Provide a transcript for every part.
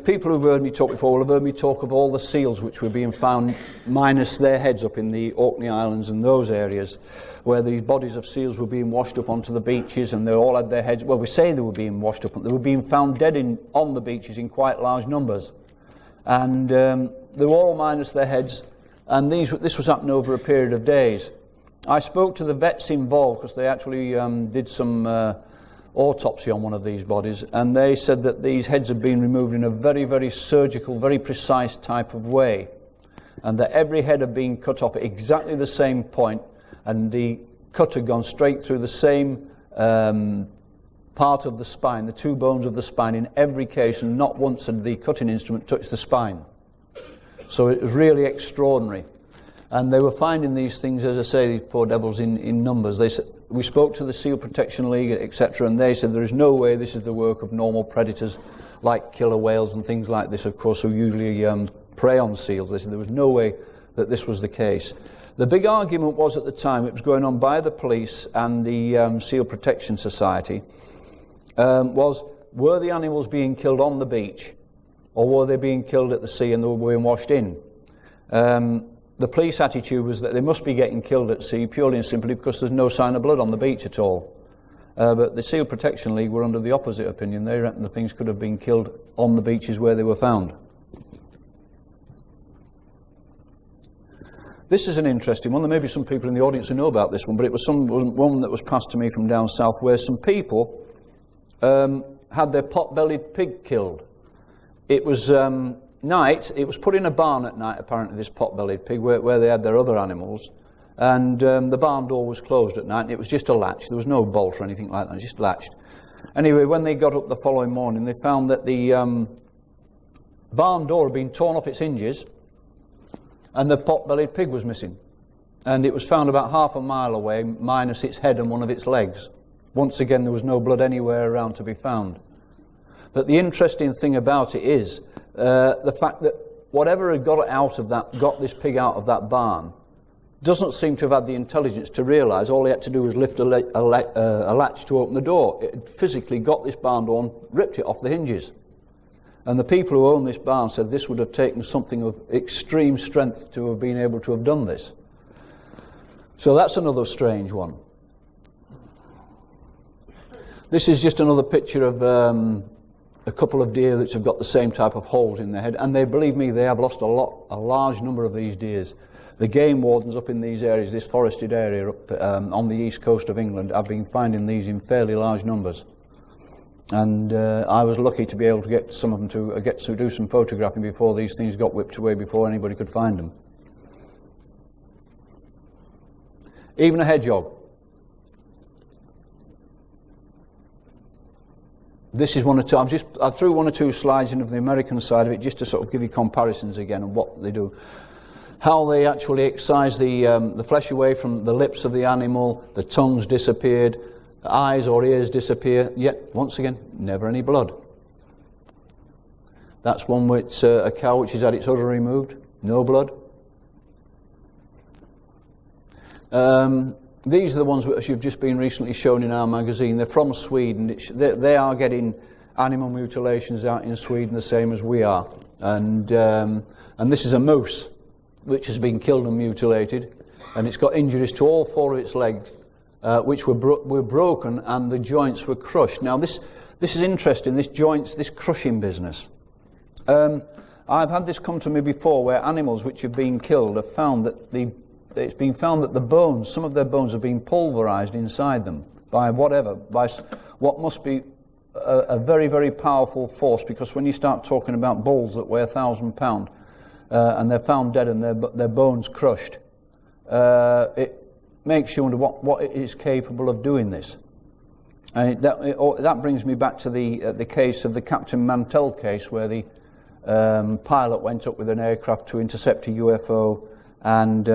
People who've heard me talk before will have heard me talk of all the seals which were being found minus their heads up in the Orkney Islands and those areas where these bodies of seals were being washed up onto the beaches, and they all had their heads, well, we say they were being washed up, they were being found dead on the beaches in quite large numbers. And they were all minus their heads, and this was happening over a period of days. I spoke to the vets involved because they actually did some autopsy on one of these bodies, and they said that these heads had been removed in a very, very surgical, very precise type of way, and that every head had been cut off at exactly the same point, and the cut had gone straight through the same part of the spine, the two bones of the spine in every case, and not once had the cutting instrument touched the spine. So it was really extraordinary. And they were finding these things, as I say, these poor devils in numbers. They said, we spoke to the Seal Protection League, etc., and they said there is no way this is the work of normal predators like killer whales and things like this, of course, who usually prey on seals. They said there was no way that this was the case. The big argument was at the time, it was going on by the police and the Seal Protection Society, was, were the animals being killed on the beach, or were they being killed at the sea and they were being washed in? The police attitude was that they must be getting killed at sea purely and simply because there's no sign of blood on the beach at all. But the Seal Protection League were under the opposite opinion. They reckon the things could have been killed on the beaches where they were found. This is an interesting one. There may be some people in the audience who know about this one, but it was one that was passed to me from down south where some people had their pot-bellied pig killed. It was night. It was put in a barn at night, apparently, this pot-bellied pig, where they had their other animals. And the barn door was closed at night, and it was just a latch. There was no bolt or anything like that, it was just latched. Anyway, when they got up the following morning, they found that the barn door had been torn off its hinges, and the pot-bellied pig was missing. And it was found about half a mile away, minus its head and one of its legs. Once again, there was no blood anywhere around to be found. But the interesting thing about it is the fact that whatever had got this pig out of that barn doesn't seem to have had the intelligence to realise all he had to do was lift a latch to open the door. It had physically got this barn door and ripped it off the hinges. And the people who own this barn said this would have taken something of extreme strength to have been able to have done this. So that's another strange one. This is just another picture of a couple of deer that have got the same type of holes in their head, and they, believe me, they have lost a large number of these deers. The game wardens up in these areas, this forested area up on the east coast of England, have been finding these in fairly large numbers. And I was lucky to be able to get some of them to do some photographing before these things got whipped away, before anybody could find them. Even a hedgehog. This is one or two. I threw one or two slides in of the American side of it just to sort of give you comparisons again of what they do. How they actually excise the flesh away from the lips of the animal, the tongues disappeared, eyes or ears disappear, yet once again never any blood. That's one with a cow which has had its udder removed, no blood. These are the ones which have just been recently shown in our magazine. They're from Sweden. They are getting animal mutilations out in Sweden the same as we are. And this is a moose which has been killed and mutilated, and it's got injuries to all four of its legs, which were broken, and the joints were crushed. Now this is interesting. This crushing business. I've had this come to me before, where animals which have been killed have found that it's been found that the bones, some of their bones, have been pulverized inside them by what must be a very, very powerful force, because when you start talking about bulls that weigh 1,000 pounds and they're found dead and their bones crushed, it makes you wonder what it is capable of doing this. And that brings me back to the case of the Captain Mantell case, where the pilot went up with an aircraft to intercept a UFO and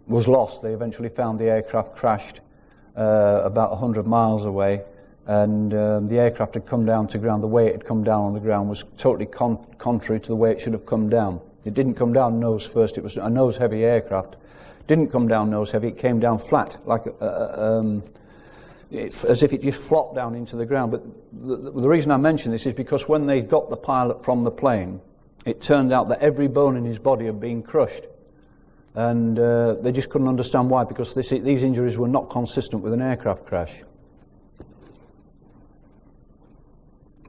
was lost. They eventually found the aircraft crashed about 100 miles away, and the aircraft had come down to ground. The way it had come down on the ground was totally contrary to the way it should have come down. It didn't come down nose first. It was a nose-heavy aircraft. Didn't come down nose-heavy. It came down flat, like as if it just flopped down into the ground. But the reason I mention this is because when they got the pilot from the plane, it turned out that every bone in his body had been crushed. And they just couldn't understand why, because these injuries were not consistent with an aircraft crash.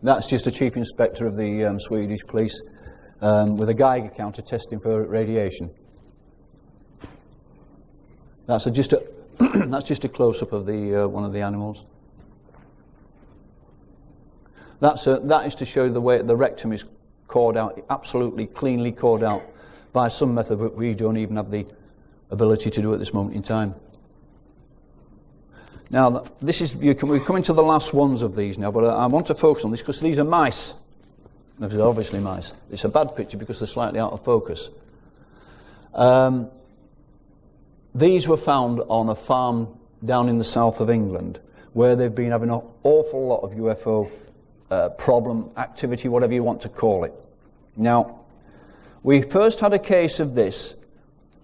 That's just a chief inspector of the Swedish police with a Geiger counter testing for radiation. That's just a close-up of the one of the animals. That is to show the way the rectum is cored out, absolutely cleanly cored out by some method that we don't even have the ability to do at this moment in time. Now, we're coming to the last ones of these now, but I want to focus on this because these are mice. These are obviously mice. It's a bad picture because they're slightly out of focus. These were found on a farm down in the south of England where they've been having an awful lot of UFO problem, activity, whatever you want to call it. Now, we first had a case of this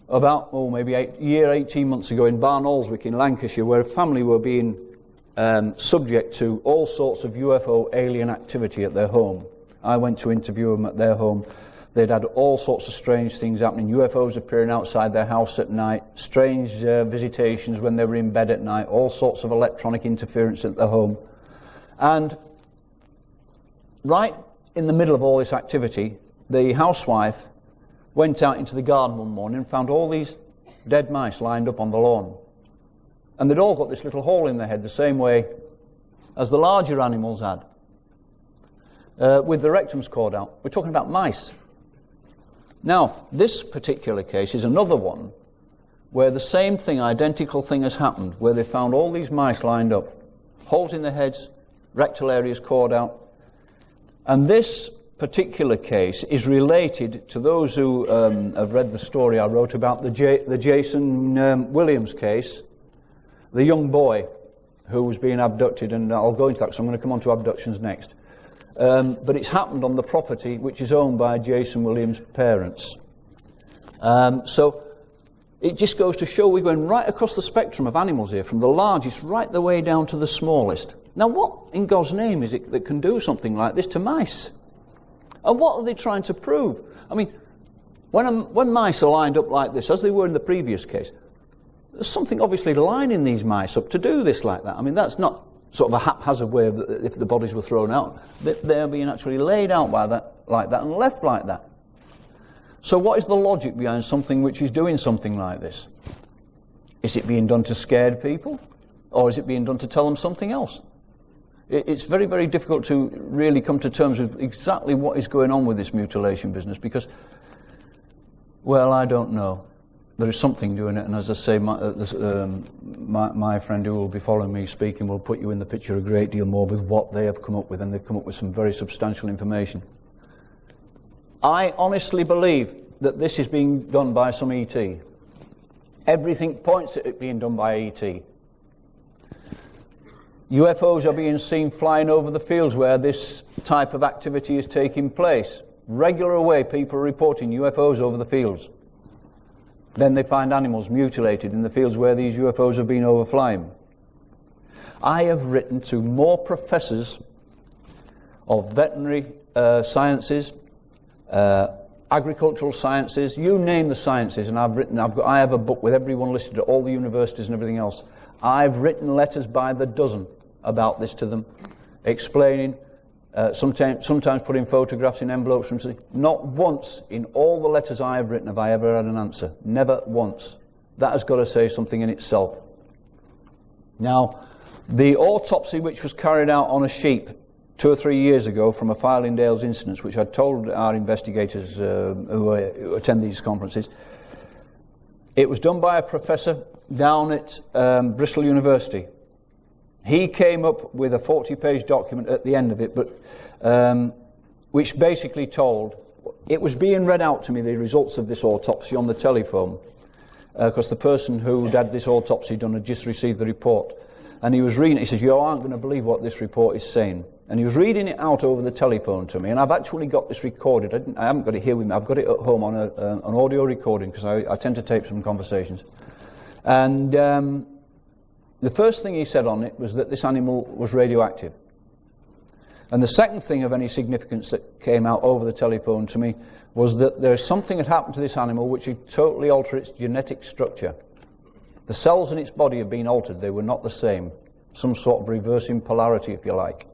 about, maybe 18 months ago in Barnoldswick in Lancashire, where a family were being subject to all sorts of UFO alien activity at their home. I went to interview them at their home. They'd had all sorts of strange things happening, UFOs appearing outside their house at night, strange visitations when they were in bed at night, all sorts of electronic interference at their home. And right in the middle of all this activity, the housewife went out into the garden one morning and found all these dead mice lined up on the lawn. And they'd all got this little hole in their head, the same way as the larger animals had, with the rectums cored out. We're talking about mice. Now, this particular case is another one where the same thing, identical thing has happened, where they found all these mice lined up, holes in their heads, rectal areas cored out. And this particular case is related to those who have read the story I wrote about the Jason Williams case, the young boy who was being abducted, and I'll go into that because I'm going to come on to abductions next. But it's happened on the property which is owned by Jason Williams' parents. So it just goes to show we're going right across the spectrum of animals here, from the largest right the way down to the smallest. Now, what in God's name is it that can do something like this to mice? And what are they trying to prove? I mean, when mice are lined up like this, as they were in the previous case, there's something obviously lining these mice up to do this like that. I mean, that's not sort of a haphazard way of if the bodies were thrown out. They're being actually laid out like that and left like that. So what is the logic behind something which is doing something like this? Is it being done to scare people? Or is it being done to tell them something else? It's very, very difficult to really come to terms with exactly what is going on with this mutilation business because, well, I don't know. There is something doing it, and as I say, my friend who will be following me speaking will put you in the picture a great deal more with what they have come up with, and they've come up with some very substantial information. I honestly believe that this is being done by some ET. Everything points at it being done by ET. UFOs are being seen flying over the fields where this type of activity is taking place. Regular way, people are reporting UFOs over the fields. Then they find animals mutilated in the fields where these UFOs have been overflying. I have written to more professors of veterinary sciences, agricultural sciences, you name the sciences, and I have a book with everyone listed at all the universities and everything else. I've written letters by the dozen about this to them, explaining, sometimes putting photographs in envelopes from city. Not once in all the letters I have written have I ever had an answer. Never once. That has got to say something in itself. Now, the autopsy which was carried out on a sheep 2 or 3 years ago from a Filingdales incident, which I told our investigators who attend these conferences, it was done by a professor down at Bristol University. He came up with a 40-page document at the end of it, but which basically told, it was being read out to me, the results of this autopsy on the telephone, because the person who had this autopsy done had just received the report. And he was reading it. He says, you aren't going to believe what this report is saying. And he was reading it out over the telephone to me, and I've actually got this recorded. I haven't got it here with me. I've got it at home on an audio recording, because I tend to tape some conversations. And The first thing he said on it was that this animal was radioactive. And the second thing of any significance that came out over the telephone to me was that there's something had happened to this animal which had totally altered its genetic structure. The cells in its body had been altered. They were not the same. Some sort of reversing polarity, if you like.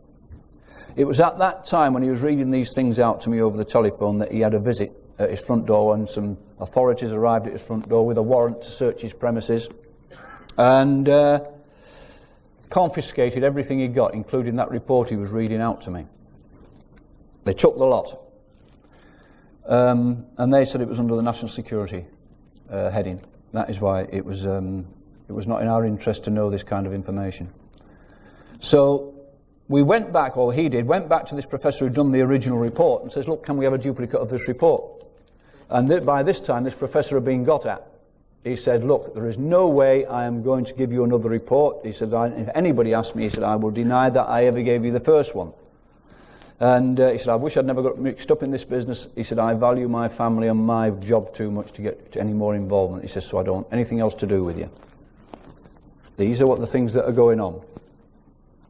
It was at that time when he was reading these things out to me over the telephone that he had a visit at his front door, and some authorities arrived at his front door with a warrant to search his premises and confiscated everything he got, including that report he was reading out to me. They took the lot. And they said it was under the national security heading. That is why it was not in our interest to know this kind of information. So we went back, or he did, went back to this professor who'd done the original report and says, look, can we have a duplicate of this report? And by this time, this professor had been got at. He said, look, there is no way I am going to give you another report. He said, if anybody asks me, he said, I will deny that I ever gave you the first one. And he said, I wish I'd never got mixed up in this business. He said, I value my family and my job too much to get any more involvement. He says, so I don't want anything else to do with you. These are what the things that are going on.